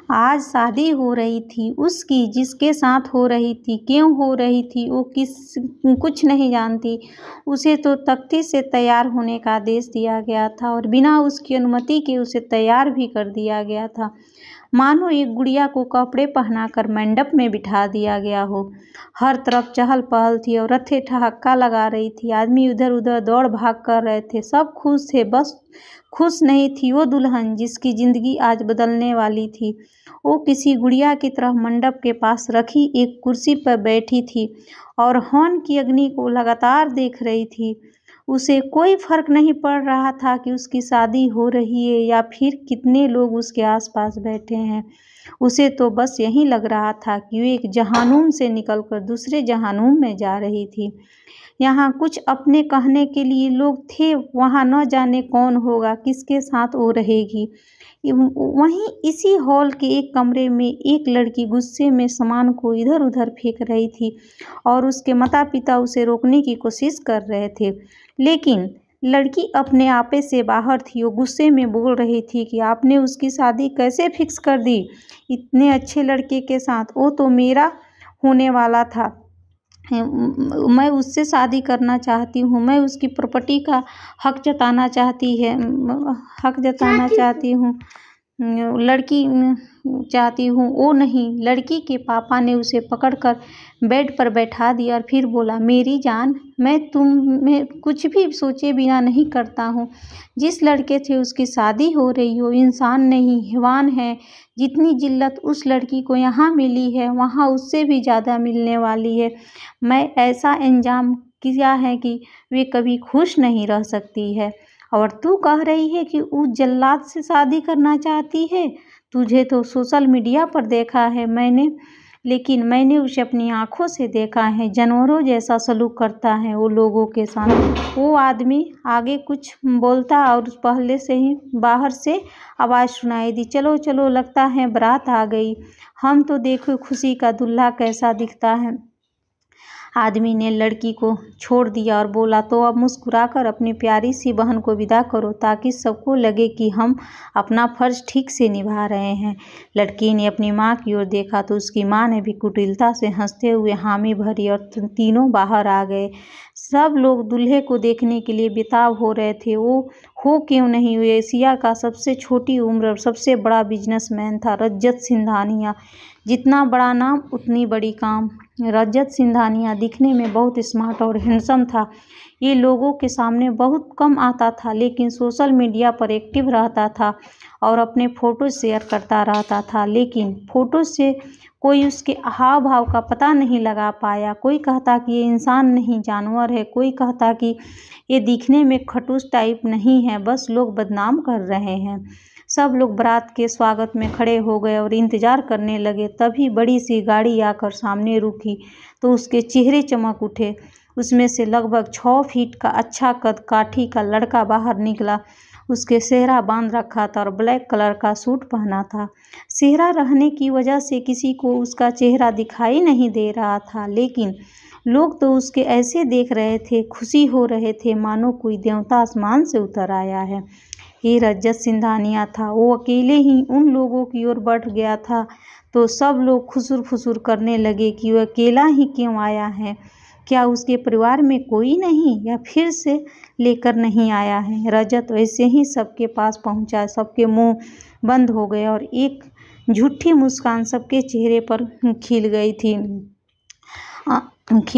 आज शादी हो रही थी उसकी, जिसके साथ हो रही थी, क्यों हो रही थी वो कुछ नहीं जानती। उसे तो तख्ती से तैयार होने का आदेश दिया गया था और बिना उसकी अनुमति के उसे तैयार भी कर दिया गया था, मानो एक गुड़िया को कपड़े पहनाकर मंडप में बिठा दिया गया हो। हर तरफ चहल पहल थी और रथें ठहाका लगा रही थी। आदमी इधर उधर दौड़ भाग कर रहे थे। सब खुश थे, बस खुश नहीं थी वो दुल्हन जिसकी जिंदगी आज बदलने वाली थी। वो किसी गुड़िया की तरह मंडप के पास रखी एक कुर्सी पर बैठी थी और हवन की अग्नि को लगातार देख रही थी। उसे कोई फर्क नहीं पड़ रहा था कि उसकी शादी हो रही है या फिर कितने लोग उसके आसपास बैठे हैं। उसे तो बस यही लग रहा था कि वो एक जहानुम से निकलकर दूसरे जहानुम में जा रही थी। यहाँ कुछ अपने कहने के लिए लोग थे, वहाँ न जाने कौन होगा, किसके साथ वो रहेगी। वहीं इसी हॉल के एक कमरे में एक लड़की गुस्से में सामान को इधर उधर फेंक रही थी और उसके माता पिता उसे रोकने की कोशिश कर रहे थे, लेकिन लड़की अपने आपे से बाहर थी। वो गुस्से में बोल रही थी कि आपने उसकी शादी कैसे फिक्स कर दी इतने अच्छे लड़के के साथ। वो तो मेरा होने वाला था, मैं उससे शादी करना चाहती हूँ, मैं उसकी प्रॉपर्टी का हक जताना चाहती हूँ। लड़की चाहती हूँ वो नहीं। लड़की के पापा ने उसे पकड़कर बेड पर बैठा दिया और फिर बोला, मेरी जान, मैं तुम्हें कुछ भी सोचे बिना नहीं करता हूँ। जिस लड़के से उसकी शादी हो रही हो इंसान नहीं, हैवान है। जितनी जिल्लत उस लड़की को यहाँ मिली है वहाँ उससे भी ज़्यादा मिलने वाली है। मैं ऐसा इंजाम किया है कि वे कभी खुश नहीं रह सकती है। और तू कह रही है कि उस जल्लाद से शादी करना चाहती है। तुझे तो सोशल मीडिया पर देखा है मैंने, लेकिन मैंने उसे अपनी आंखों से देखा है। जानवरों जैसा सलूक करता है वो लोगों के साथ। वो आदमी आगे कुछ बोलता और पहले से ही बाहर से आवाज़ सुनाई दी, चलो चलो, लगता है बारात आ गई। हम तो देखो खुशी का दूल्हा कैसा दिखता है। आदमी ने लड़की को छोड़ दिया और बोला, तो अब मुस्कुराकर अपनी प्यारी सी बहन को विदा करो ताकि सबको लगे कि हम अपना फर्ज ठीक से निभा रहे हैं। लड़की ने अपनी माँ की ओर देखा तो उसकी माँ ने भी कुटिलता से हंसते हुए हामी भरी और तीनों बाहर आ गए। सब लोग दूल्हे को देखने के लिए बेताब हो रहे थे। वो हो क्यों नहीं, वो एशिया का सबसे छोटी उम्र और सबसे बड़ा बिजनेसमैन था, रजत सिंधानिया। जितना बड़ा नाम उतनी बड़ी काम। रजत सिंधानिया दिखने में बहुत स्मार्ट और हैंडसम था। ये लोगों के सामने बहुत कम आता था, लेकिन सोशल मीडिया पर एक्टिव रहता था और अपने फ़ोटो शेयर करता रहता था, लेकिन फ़ोटो से कोई उसके हाव भाव का पता नहीं लगा पाया। कोई कहता कि ये इंसान नहीं जानवर है, कोई कहता कि ये दिखने में खटूस टाइप नहीं है, बस लोग बदनाम कर रहे हैं। सब लोग बारात के स्वागत में खड़े हो गए और इंतज़ार करने लगे। तभी बड़ी सी गाड़ी आकर सामने रुकी तो उसके चेहरे चमक उठे। उसमें से लगभग 6 फीट का अच्छा कद काठी का लड़का बाहर निकला। उसके सेहरा बांध रखा था और ब्लैक कलर का सूट पहना था। सेहरा रहने की वजह से किसी को उसका चेहरा दिखाई नहीं दे रहा था, लेकिन लोग तो उसके ऐसे देख रहे थे, खुशी हो रहे थे मानो कोई देवता आसमान से उतर आया है। ये रजत सिंधानिया था। वो अकेले ही उन लोगों की ओर बढ़ गया था तो सब लोग खुसुर फुसुर करने लगे कि वह अकेला ही क्यों आया है। क्या उसके परिवार में कोई नहीं, या फिर से लेकर नहीं आया है। रजत वैसे ही सबके पास पहुंचा। सबके मुंह बंद हो गए और एक झूठी मुस्कान सबके चेहरे पर खिल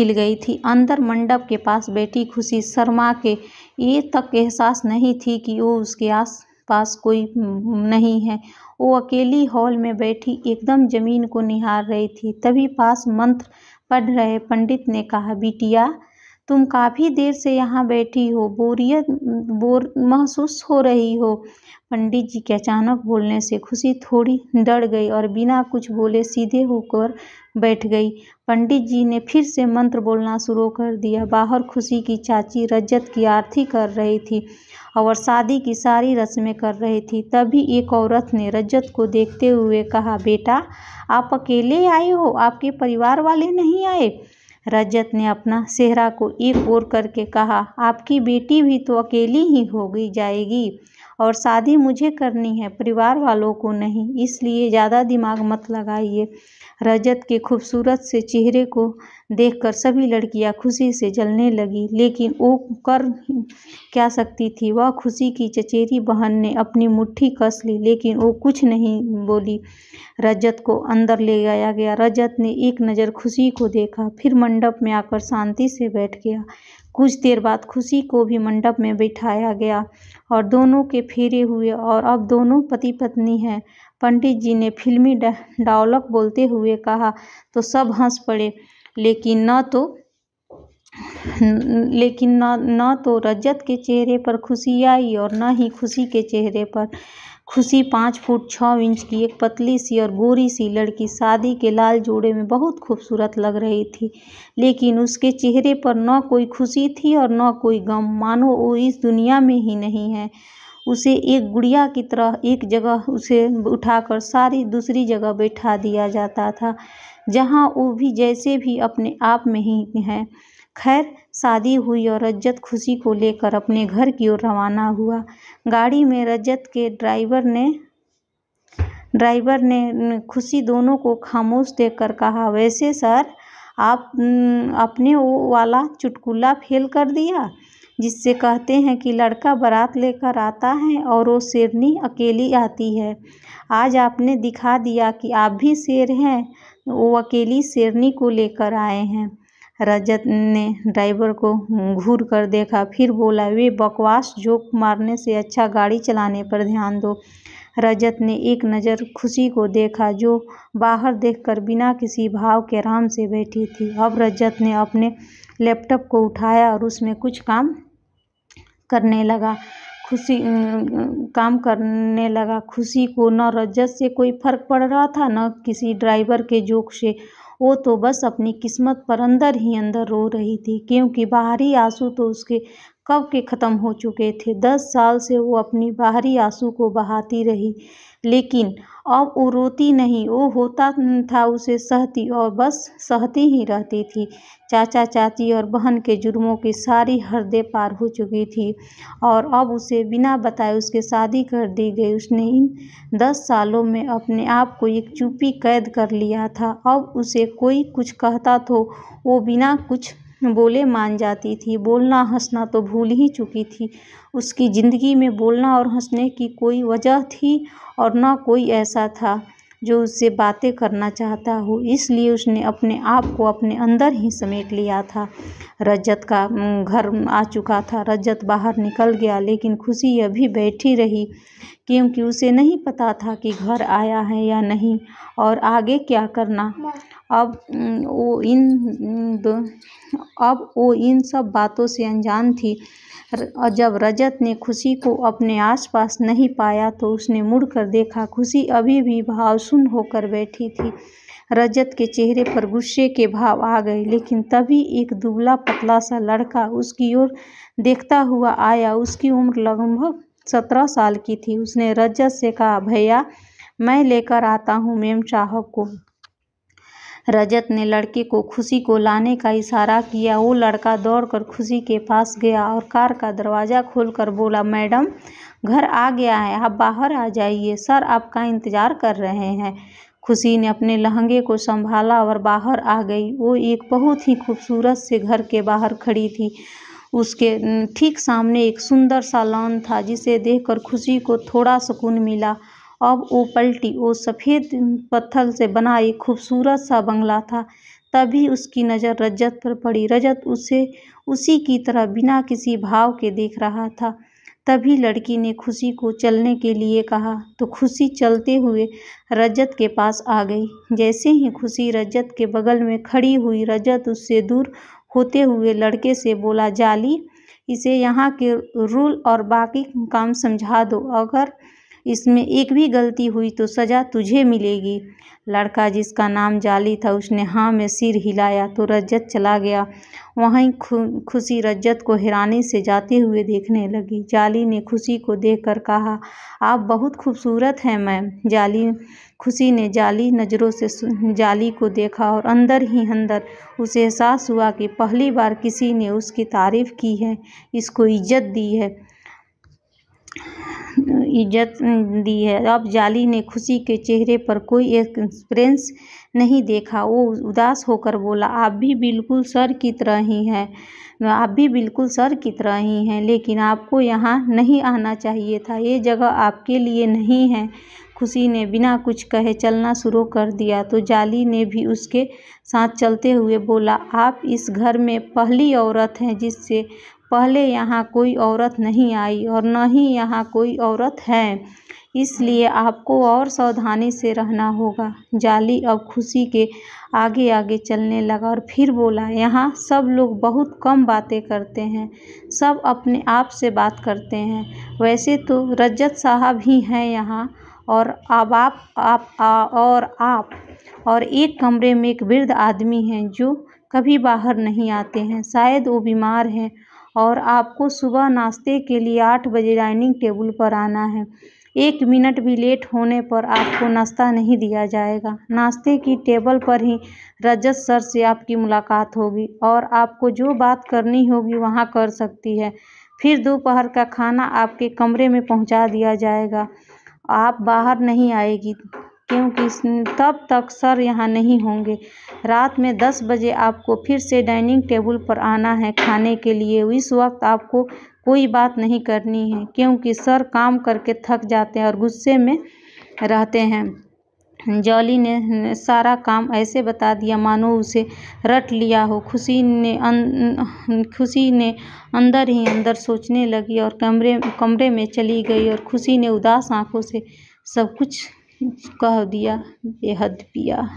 गई थी। अंदर मंडप के पास बैठी खुशी शर्मा के ये तक एहसास नहीं थी कि वो उसके आस पास कोई नहीं है। वो अकेली हॉल में बैठी एकदम जमीन को निहार रही थी। तभी पास मंत्र पढ़ रहे पंडित ने कहा, बिटिया तुम काफ़ी देर से यहाँ बैठी हो, बोर महसूस हो रही हो। पंडित जी के अचानक बोलने से खुशी थोड़ी डर गई और बिना कुछ बोले सीधे होकर बैठ गई। पंडित जी ने फिर से मंत्र बोलना शुरू कर दिया। बाहर खुशी की चाची रजत की आरती कर रही थी और शादी की सारी रस्में कर रही थी। तभी एक औरत ने रजत को देखते हुए कहा, बेटा आप अकेले आए हो, आपके परिवार वाले नहीं आए। रजत ने अपना सेहरा को एक ओर करके कहा, आपकी बेटी भी तो अकेली ही हो गई जाएगी और शादी मुझे करनी है, परिवार वालों को नहीं, इसलिए ज़्यादा दिमाग मत लगाइए। रजत के खूबसूरत से चेहरे को देखकर सभी लड़कियां खुशी से जलने लगी, लेकिन वो कर क्या सकती थी। वह खुशी की चचेरी बहन ने अपनी मुट्ठी कस ली, लेकिन वो कुछ नहीं बोली। रजत को अंदर ले जाया गया। रजत ने एक नज़र खुशी को देखा, फिर मंडप में आकर शांति से बैठ गया। कुछ देर बाद खुशी को भी मंडप में बिठाया गया और दोनों के फेरे हुए और अब दोनों पति पत्नी हैं। पंडित जी ने फिल्मी डायलॉग बोलते हुए कहा तो सब हंस पड़े, लेकिन न तो रजत के चेहरे पर खुशी आई और न ही खुशी के चेहरे पर। खुशी 5 फुट 6 इंच की एक पतली सी और गोरी सी लड़की शादी के लाल जोड़े में बहुत खूबसूरत लग रही थी, लेकिन उसके चेहरे पर न कोई खुशी थी और न कोई गम, मानो वो इस दुनिया में ही नहीं है। उसे एक गुड़िया की तरह एक जगह उसे उठाकर सारी दूसरी जगह बैठा दिया जाता था, जहाँ वो भी जैसे भी अपने आप में ही है। खैर, शादी हुई और रजत खुशी को लेकर अपने घर की ओर रवाना हुआ। गाड़ी में रजत के ड्राइवर ने खुशी दोनों को खामोश देखकर कहा, वैसे सर, आपने वो वाला चुटकुला फेल कर दिया जिससे कहते हैं कि लड़का बारात लेकर आता है और वो शेरनी अकेली आती है। आज आपने दिखा दिया कि आप भी शेर हैं, वो अकेली शेरनी को लेकर आए हैं। रजत ने ड्राइवर को घूर कर देखा, फिर बोला, वे बकवास जोक मारने से अच्छा गाड़ी चलाने पर ध्यान दो। रजत ने एक नज़र खुशी को देखा, जो बाहर देखकर बिना किसी भाव के आराम से बैठी थी। अब रजत ने अपने लैपटॉप को उठाया और उसमें कुछ काम करने लगा। खुशी को न रजत से कोई फर्क पड़ रहा था, न किसी ड्राइवर के जोक से। वो तो बस अपनी किस्मत पर अंदर ही अंदर रो रही थी, क्योंकि बाहरी आंसू तो उसके कब के ख़त्म हो चुके थे। 10 साल से वो अपनी बाहरी आंसू को बहाती रही, लेकिन अब वो रोती नहीं, वो होता था उसे सहती और बस सहती ही रहती थी। चाचा चाची और बहन के जुर्मों की सारी हदें पार हो चुकी थी और अब उसे बिना बताए उसकी शादी कर दी गई। उसने इन 10 सालों में अपने आप को एक चुप्पी कैद कर लिया था। अब उसे कोई कुछ कहता तो वो बिना कुछ बोले मान जाती थी। बोलना हंसना तो भूल ही चुकी थी। उसकी ज़िंदगी में बोलना और हंसने की कोई वजह थी और न कोई ऐसा था जो उससे बातें करना चाहता हो, इसलिए उसने अपने आप को अपने अंदर ही समेट लिया था। रजत का घर आ चुका था। रजत बाहर निकल गया, लेकिन खुशी अभी बैठी रही, क्योंकि उसे नहीं पता था कि घर आया है या नहीं और आगे क्या करना। अब वो इन सब बातों से अनजान थी। जब रजत ने खुशी को अपने आसपास नहीं पाया तो उसने मुड़कर देखा। खुशी अभी भी भावशून्य होकर बैठी थी। रजत के चेहरे पर गुस्से के भाव आ गए, लेकिन तभी एक दुबला पतला सा लड़का उसकी ओर देखता हुआ आया। उसकी उम्र लगभग 17 साल की थी। उसने रजत से कहा, भैया, मैं लेकर आता हूँ मेम साहब को। रजत ने लड़के को खुशी को लाने का इशारा किया। वो लड़का दौड़कर खुशी के पास गया और कार का दरवाज़ा खोलकर बोला, मैडम, घर आ गया है, आप बाहर आ जाइए, सर आपका इंतज़ार कर रहे हैं। खुशी ने अपने लहंगे को संभाला और बाहर आ गई। वो एक बहुत ही खूबसूरत से घर के बाहर खड़ी थी। उसके ठीक सामने एक सुंदर सा लॉन था, जिसे देखकर खुशी को थोड़ा सुकून मिला। अब वो पलटी। वो सफ़ेद पत्थर से बना एक खूबसूरत सा बंगला था। तभी उसकी नज़र रजत पर पड़ी। रजत उसे उसी की तरह बिना किसी भाव के देख रहा था। तभी लड़की ने खुशी को चलने के लिए कहा तो खुशी चलते हुए रजत के पास आ गई। जैसे ही खुशी रजत के बगल में खड़ी हुई, रजत उससे दूर होते हुए लड़के से बोला, जाली, इसे यहाँ के रूल और बाकी काम समझा दो। अगर इसमें एक भी गलती हुई तो सज़ा तुझे मिलेगी। लड़का, जिसका नाम जाली था, उसने हाँ में सिर हिलाया तो रजत चला गया। वहीं खुशी रजत को हैरानी से जाते हुए देखने लगी। जाली ने खुशी को देखकर कहा, आप बहुत खूबसूरत हैं मैम। खुशी ने जाली नज़रों से जाली को देखा और अंदर ही अंदर उसे एहसास हुआ कि पहली बार किसी ने उसकी तारीफ़ की है, इसको इज्जत दी है। इज्जत दी है। अब जाली ने खुशी के चेहरे पर कोई एक्सप्रेस नहीं देखा। वो उदास होकर बोला, आप भी बिल्कुल सर की तरह ही हैं, आप भी बिल्कुल सर की तरह ही हैं, लेकिन आपको यहाँ नहीं आना चाहिए था, ये जगह आपके लिए नहीं है। खुशी ने बिना कुछ कहे चलना शुरू कर दिया तो जाली ने भी उसके साथ चलते हुए बोला, आप इस घर में पहली औरत हैं जिससे पहले यहाँ कोई औरत नहीं आई और न ही यहाँ कोई औरत है, इसलिए आपको और सावधानी से रहना होगा। जाली अब खुशी के आगे आगे चलने लगा और फिर बोला, यहाँ सब लोग बहुत कम बातें करते हैं, सब अपने आप से बात करते हैं। वैसे तो रज्जत साहब ही हैं यहाँ, और अब आप और एक कमरे में एक वृद्ध आदमी हैं जो कभी बाहर नहीं आते हैं, शायद वो बीमार हैं और आपको सुबह नाश्ते के लिए 8 बजे डाइनिंग टेबल पर आना है। 1 मिनट भी लेट होने पर आपको नाश्ता नहीं दिया जाएगा। नाश्ते की टेबल पर ही रजत सर से आपकी मुलाकात होगी और आपको जो बात करनी होगी वहाँ कर सकती है। फिर दोपहर का खाना आपके कमरे में पहुँचा दिया जाएगा। आप बाहर नहीं आएगी क्योंकि तब तक सर यहाँ नहीं होंगे। रात में 10 बजे आपको फिर से डाइनिंग टेबल पर आना है खाने के लिए। इस वक्त आपको कोई बात नहीं करनी है क्योंकि सर काम करके थक जाते हैं और गुस्से में रहते हैं। जाली ने सारा काम ऐसे बता दिया मानो उसे रट लिया हो। खुशी ने अंदर ही अंदर सोचने लगी और कमरे में चली गई और खुशी ने उदास आंखों से सब कुछ कह दिया, बेहद पिया।